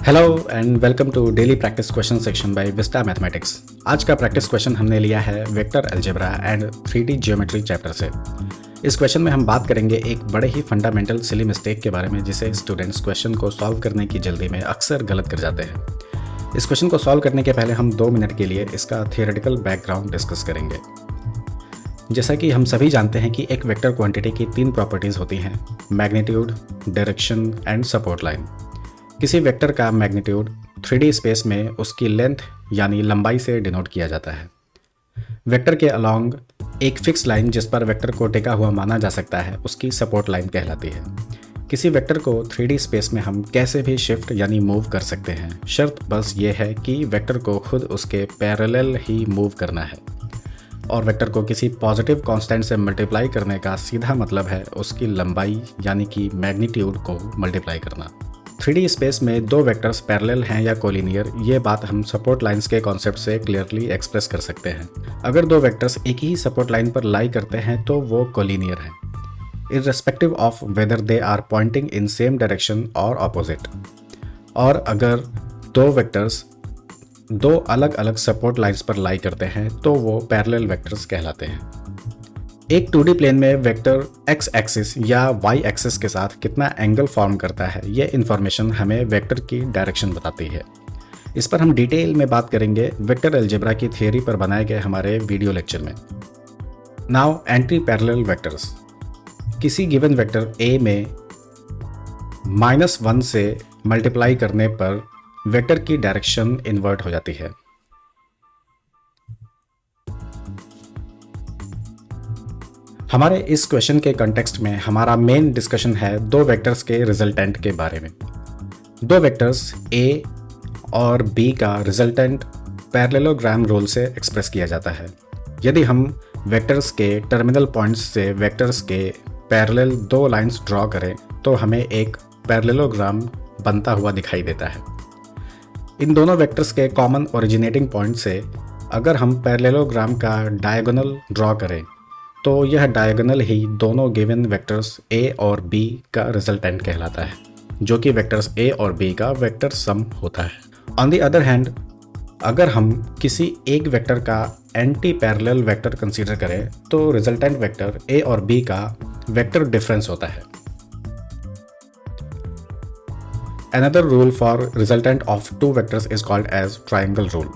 Hello and welcome to daily practice question section by Vista mathematics. आज का practice question हमने लिया है vector algebra and 3D geometry chapter से। इस क्वेश्चन में हम बात करेंगे एक बड़े ही फंडामेंटल सिली मिस्टेक के बारे में जिसे स्टूडेंट्स क्वेश्चन को सॉल्व करने की जल्दी में अक्सर गलत कर जाते हैं। इस क्वेश्चन को सॉल्व करने के पहले हम 2 मिनट के लिए इसका थियोरेटिकल बैकग्राउंड डिस्कस करेंगे। जैसा कि हम सभी जानते हैं कि एक वेक्टर क्वांटिटी की 3 प्रॉपर्टीज़ होती हैं, magnitude, direction and support line. किसी वेक्टर का मैग्नीट्यूड 3D स्पेस में उसकी लेंथ यानी लंबाई से डिनोट किया जाता है। वेक्टर के अलोंग एक फिक्स लाइन जिस पर वेक्टर को टिका हुआ माना जा सकता है उसकी सपोर्ट लाइन कहलाती है। किसी वेक्टर को 3D स्पेस में हम कैसे भी शिफ्ट यानी मूव कर सकते हैं, शर्त बस ये है कि वेक्टर को खुद उसके पैरेलल ही मूव करना है। और वेक्टर को किसी पॉजिटिव कांस्टेंट से मल्टीप्लाई करने का सीधा मतलब है उसकी लंबाई यानी कि मैग्नीट्यूड को मल्टीप्लाई करना। 3D स्पेस में 2 वेक्टर्स पैरेलल हैं या कोलिनियर, ये बात हम सपोर्ट लाइंस के कॉन्सेप्ट से क्लियरली एक्सप्रेस कर सकते हैं। अगर 2 वेक्टर्स एक ही सपोर्ट लाइन पर लाई करते हैं तो वो कोलिनियर हैं, irrespective of whether they are pointing in same direction और ऑपोजिट। और अगर 2 वेक्टर्स 2 अलग अलग सपोर्ट लाइंस पर लाई करते हैं तो वो पैरेलल वेक्टर्स कहलाते हैं। एक 2D प्लेन में वेक्टर x एक्सिस या y एक्सिस के साथ कितना एंगल फॉर्म करता है, ये इन्फॉर्मेशन हमें वेक्टर की डायरेक्शन बताती है। इस पर हम डिटेल में बात करेंगे वेक्टर अलजेब्रा की थियोरी पर बनाए गए हमारे वीडियो लेक्चर में। Now anti parallel vectors. किसी गिवन वेक्टर a में -1 से मल्टीप्लाई करने पर वेक्टर की डायरेक्शन इन्वर्ट हो जाती है। हमारे इस क्वेश्चन के कॉन्टेक्स्ट में हमारा मेन डिस्कशन है 2 वेक्टर्स के रिजल्टेंट के बारे में। 2 वेक्टर्स a और b का रिजल्टेंट पैरेललोग्राम रूल से एक्सप्रेस किया जाता है। यदि हम वेक्टर्स के टर्मिनल पॉइंट्स से वेक्टर्स के पैरेलल 2 लाइंस ड्रॉ करें तो हमें एक पैरेललोग्राम बनता हुआ दिखाई देता है। इन दोनों वेक्टर्स के कॉमन ओरिजिनेटिंग पॉइंट से अगर हम पैरेललोग्राम का डायगोनल ड्रॉ करें तो यह डायगोनल ही दोनों गिवन वेक्टर्स a और b का रिजल्टेंट कहलाता है, जो कि वेक्टर्स a और b का वेक्टर सम होता है। ऑन द अदर हैंड, अगर हम किसी एक वेक्टर का एंटी पैरेलल वेक्टर कंसीडर करें तो रिजल्टेंट वेक्टर a और b का वेक्टर डिफरेंस होता है। Another rule for resultant of 2 vectors is called as triangle rule.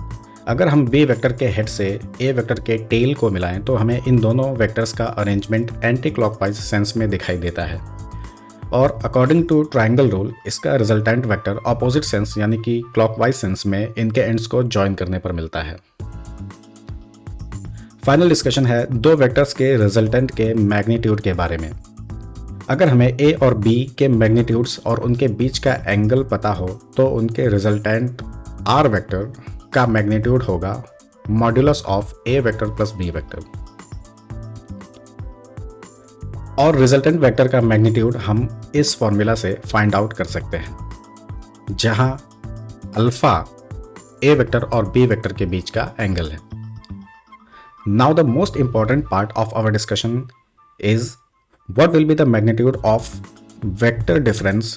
अगर हम b वेक्टर के हेड से a वेक्टर के टेल को मिलाएं तो हमें इन दोनों वेक्टर्स का अरेंजमेंट एंटी क्लॉकवाइज सेंस में दिखाई देता है। और अकॉर्डिंग टू ट्रायंगल रूल इसका रिजल्टेंट वेक्टर ऑपोजिट सेंस यानी कि क्लॉकवाइज सेंस में इनके एंड्स को जॉइन करने पर मिलता है। फाइनल डिस्कशन है 2 वेक्टर्स के रिजल्टेंट के मैग्नीट्यूड के बारे में। अगर हमें a और b के मैग्नीट्यूड्स और उनके बीच का एंगल पता हो तो उनके रिजल्टेंट r वेक्टर का मैग्नीट्यूड होगा modulus of a vector plus b vector. और रिजल्टेंट वेक्टर का मैग्नीट्यूड हम इस फॉर्मूला से फाइंड आउट कर सकते हैं, जहां अल्फा a वेक्टर और b वेक्टर के बीच का एंगल है। Now the most important part of our discussion is what will be the magnitude of vector difference,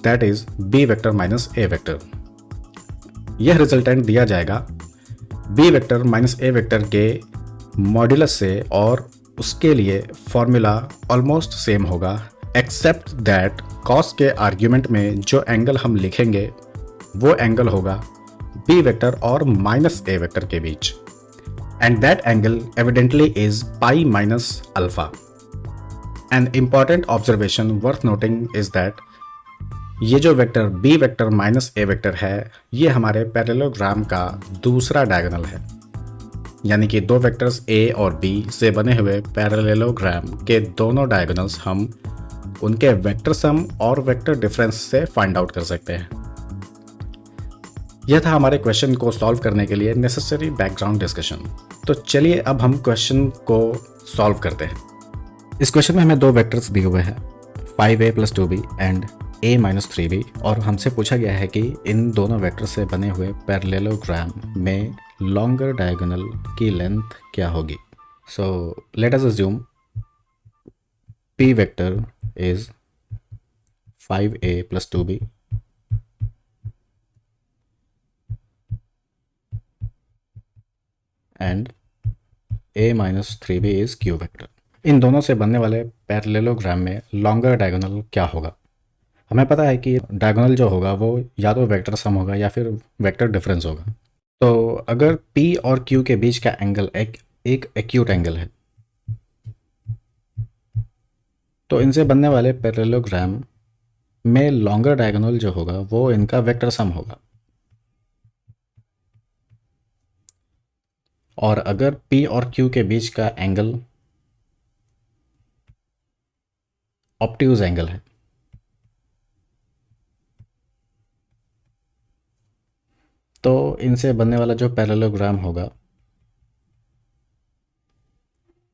that is b vector minus a vector। यह रिजल्टेंट दिया जाएगा b vector minus a vector के modulus से और उसके लिए formula almost same होगा, except that cos के आर्ग्यूमेंट में जो एंगल हम लिखेंगे वो एंगल होगा b वेक्टर और माइनस a वेक्टर के बीच, and that angle evidently is pi minus alpha. An important observation worth noting is that ये जो vector b vector minus a vector है ये हमारे पैरेललोग्राम का दूसरा डायगोनल है, यानी कि 2 वेक्टर्स a और b से बने हुए पैरेललोग्राम के दोनों डायगोनल्स हम उनके वेक्टर सम और वेक्टर डिफरेंस से फाइंड आउट कर सकते हैं। यह था हमारे क्वेश्चन को सॉल्व करने के लिए नेसेसरी बैकग्राउंड डिस्कशन। तो चलिए अब हम क्वेश्चन को सॉल्व करते हैं। इस क्वेश्चन में हमें 2 वेक्टर्स दिए हुए हैं 5a + 2b and a - 3b, और हमसे पूछा गया है कि इन दोनों वेक्टर से बने हुए पैरेललोग्राम में लॉन्गर डायगोनल की लेंथ क्या होगी। So let us assume p vector is 5a + 2b and a minus 3b is q vector. इन दोनों से बनने वाले पैरेललोग्राम में लॉन्गर डायगोनल क्या होगा? हमें पता है कि डायगोनल जो होगा वो या तो वेक्टर सम होगा या फिर वेक्टर डिफरेंस होगा। तो अगर p और q के बीच का एंगल एक एक्यूट एंगल है, तो इनसे बनने वाले पैरेललोग्राम में लॉन्गर डायगोनल जो होगा वो इनका वेक्टर सम होगा। और अगर p और q के बीच का एंगल ऑब्ट्यूज एंगल है, तो इनसे बनने वाला जो पैरेललोग्राम होगा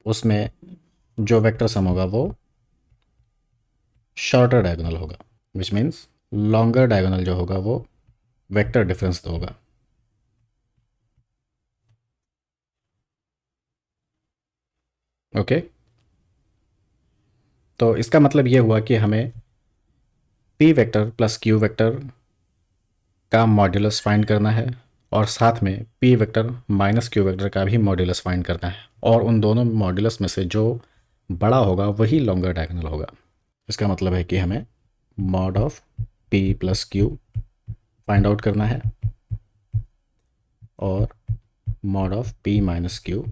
उसमें जो वेक्टर सम होगा वो शॉर्टर डायगोनल होगा, विच मीन्स लॉन्गर डायगोनल जो होगा वो वेक्टर डिफरेंस होगा। ओके, तो इसका मतलब ये हुआ कि हमें p vector plus q vector का मॉड्यूलस फाइंड करना है और साथ में p vector minus q vector का भी मॉड्यूलस फाइंड करना है, और उन दोनों मॉड्यूलस में से जो बड़ा होगा वही लॉन्गर डायगोनल होगा। इसका मतलब है कि हमें mod of p plus q find out करना है और mod of p minus q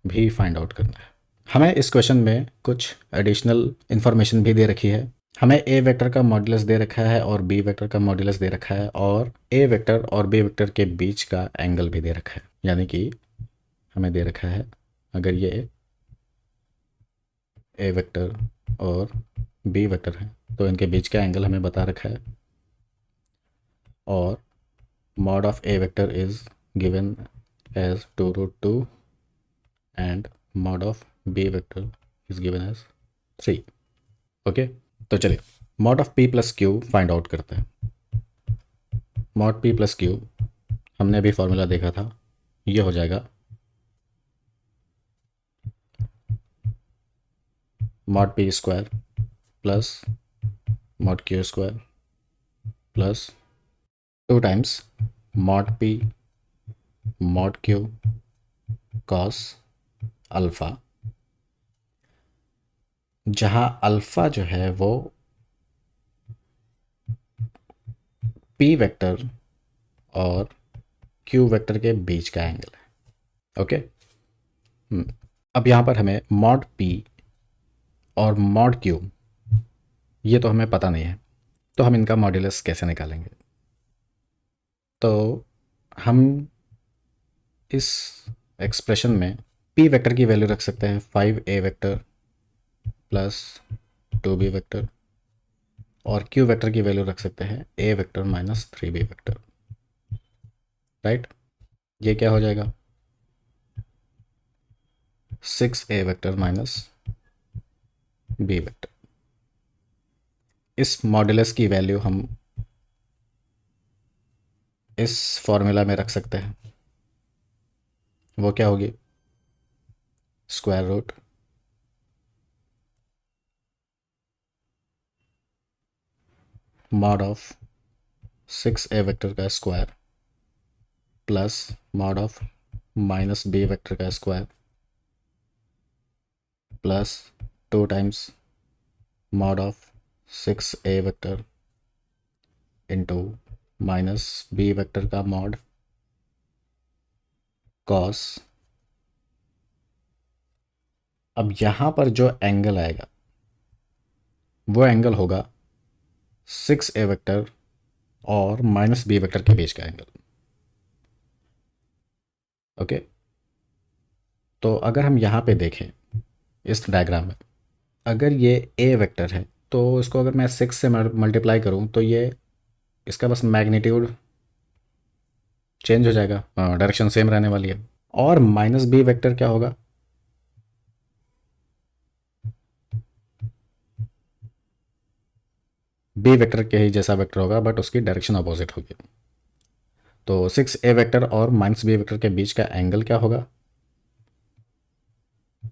भी फाइंड आउट करना है। हमें इस क्वेश्चन में कुछ एडिशनल इन्फॉर्मेशन भी दे रखी है। हमें a वेक्टर का मॉड्यूलस दे रखा है और b वेक्टर का मॉड्यूलस दे रखा है, और a वेक्टर और b वेक्टर के बीच का एंगल भी दे रखा है। यानी कि हमें दे रखा है अगर ये a वेक्टर और b वेक्टर है तो इनके बीच का एंगल हमें बता रखा है, और mod of a vector is given as 2√2 and mod of b vector is given as 3। Okay, तो चलिए mod of p plus q find out करते हैं। मॉड p प्लस क्यू हमने अभी फॉर्मूला देखा था, ये हो जाएगा mod p square plus mod q square plus 2 times mod p mod q cos alpha, जहाँ अल्फ़ा जो है वो p वेक्टर और q वेक्टर के बीच का एंगल है। ओके, अब यहाँ पर हमें मॉड p और मॉड q ये तो हमें पता नहीं है, तो हम इनका मॉड्यूलस कैसे निकालेंगे? तो हम इस एक्सप्रेशन में p वेक्टर की वैल्यू रख सकते हैं 5a vector plus 2b vector, और q वेक्टर की वैल्यू रख सकते हैं a vector minus 3b vector. Right, ये क्या हो जाएगा 6a vector minus b vector. इस मॉड्यूलस की वैल्यू हम इस फॉर्मूला में रख सकते हैं, वो क्या होगी square root mod of 6a vector का square plus mod of minus b vector का square plus 2 times mod of 6a vector into minus b vector का मॉड कॉस। अब यहाँ पर जो एंगल आएगा वो एंगल होगा 6a वेक्टर और माइनस b वेक्टर के बीच का एंगल। ओके, तो अगर हम यहाँ पे देखें इस डायग्राम में, अगर ये a वेक्टर है तो इसको अगर मैं 6 से मल्टीप्लाई करूँ तो ये इसका बस मैग्नीट्यूड चेंज हो जाएगा, डायरेक्शन सेम रहने वाली है। और माइनस b वेक्टर क्या होगा b वेक्टर के ही जैसा वेक्टर होगा बट उसकी डायरेक्शन अपोजिट होगी। तो 6a वेक्टर और माइनस b वेक्टर के बीच का एंगल क्या होगा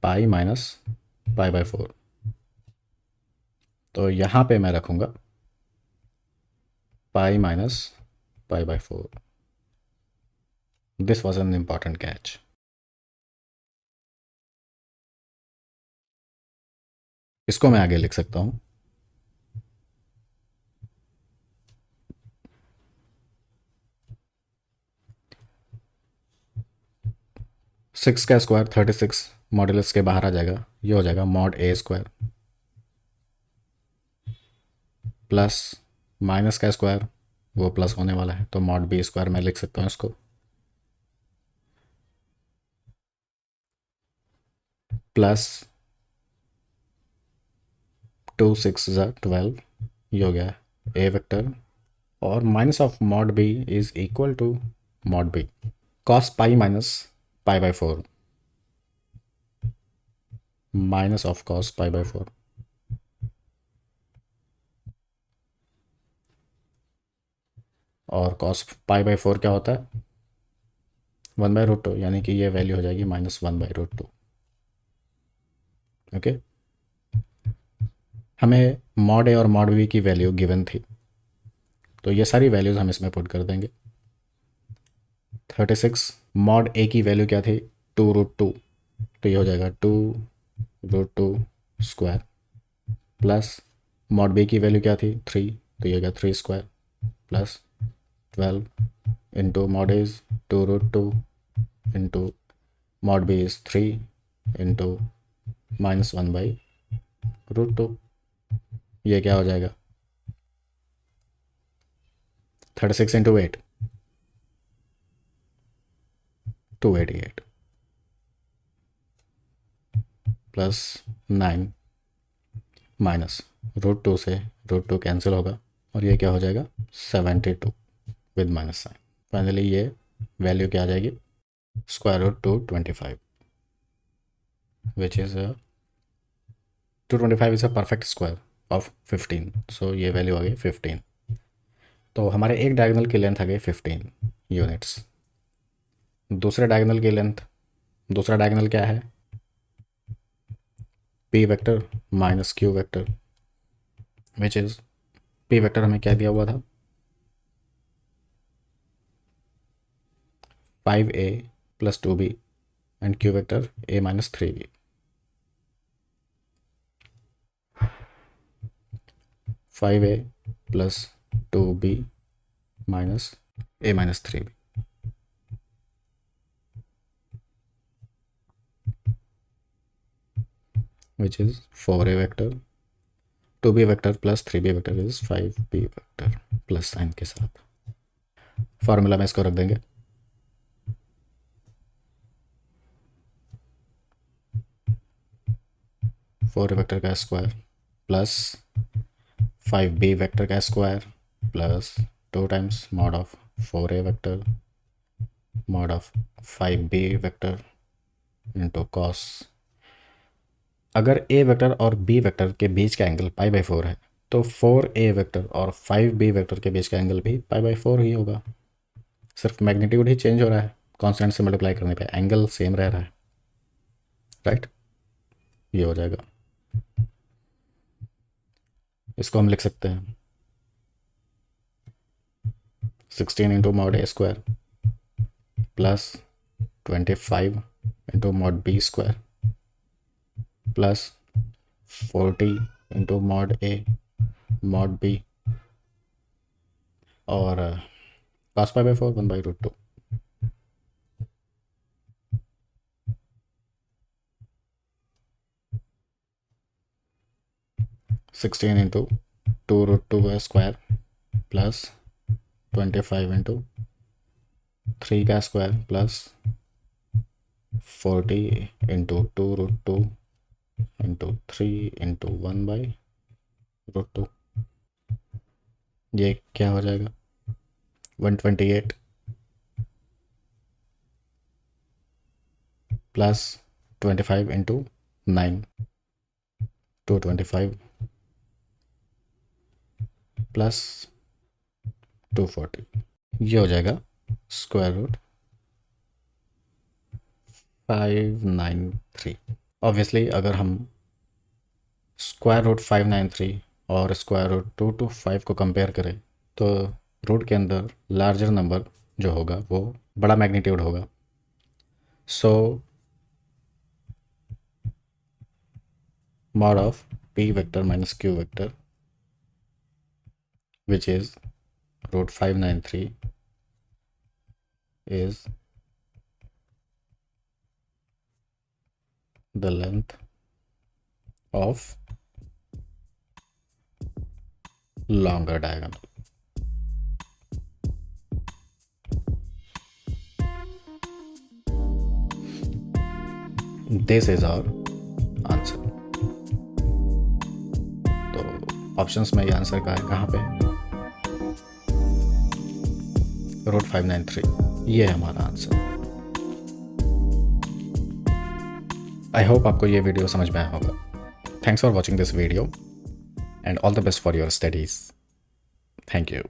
पाई माइनस पाई बाय 4। तो यहाँ पे मैं रखूँगा पाई minus pi by 4। This was an important catch. इसको मैं आगे लिख सकता हूँ। सिक्स का स्क्वायर 36 मॉडुलस के बाहर आ जाएगा, ये हो जाएगा mod A square, plus minus का स्क्वायर वो प्लस होने वाला है तो मॉड बी स्क्वायर मैं लिख सकता हूँ इसको, प्लस 2 6 ज़ा 12, ये हो गया ए वेक्टर, और minus of mod B is equal to mod B cos pi minus pi by 4, minus of cos pi by 4, और कॉस पाई बाई 4 क्या होता है 1/√2, यानी कि ये वैल्यू हो जाएगी -1/√2। ओके, हमें मॉड ए और मॉड बी की वैल्यू गिवन थी, तो ये सारी वैल्यूज़ हम इसमें पुट कर देंगे। 36 मॉड ए की वैल्यू क्या थी 2√2, तो ये हो जाएगा 2√2 स्क्वायर, प्लस मॉड बी की वैल्यू क्या थी 3, तो ये हो गया 3 square, plus 12 into mod A is 2√2 into mod B is 3 into -1/√2, ये क्या हो जाएगा 36 इंटू 8 288 प्लस 9 माइनस √2 से √2 कैंसिल होगा, और ये क्या हो जाएगा 72 विद माइनस साइन। फाइनली ये वैल्यू क्या आ जाएगी √225, which is 225 is a perfect square of 15, सो ये वैल्यू आ गई 15। तो हमारे एक डायगोनल की लेंथ आ गई 15 यूनिट्स। दूसरे डायगोनल की लेंथ, दूसरा डायगोनल क्या है p vector minus q vector, which is p vector हमें क्या दिया हुआ था 5a plus 2b and q vector a minus 3b। 5a plus 2b minus a minus 3b, which is 4a vector 2b vector plus 3b vector is 5b vector plus sign के साथ। Formula में इसको रख देंगे, four vector का square plus 5b vector का square plus 2 times mod of 4a vector mod of 5b vector into cos. अगर a vector और b वेक्टर के बीच का एंगल π/4 है तो 4a वेक्टर और 5b वेक्टर के बीच का एंगल भी π/4 ही होगा, सिर्फ मैग्नीट्यूड ही चेंज हो रहा है, कांस्टेंट से मल्टीप्लाई करने पे एंगल सेम रह रहा है, राइट। ये हो जाएगा, इसको हम लिख सकते हैं 16 into mod A square plus 25 into mod B square plus 40 into mod A mod B, और cos π/4 1/√2। 16 इंटू 2√2 का स्क्वायर प्लस 25 इंटू 3 का square plus 40 into 2√2 into 3 into 1/√2, ये क्या हो जाएगा 128 प्लस 25 इंटू 9 225 प्लस 240, ये हो जाएगा स्क्वायर रूट 593। ऑब्वियसली अगर हम स्क्वायर रूट 593 और स्क्वायर रूट 225 को कंपेयर करें तो रूट के अंदर लार्जर नंबर जो होगा वो बड़ा मैग्नीट्यूड होगा, so mod of p vector minus q vector, which is root 593 is the length of longer diagonal. This is our answer. तो ऑप्शंस में ये आंसर का है कहाँ पे, रूट 593, ये है हमारा आंसर। आई होप आपको ये वीडियो समझ में आया होगा। Thanks for watching this video and all the best for your studies. Thank you.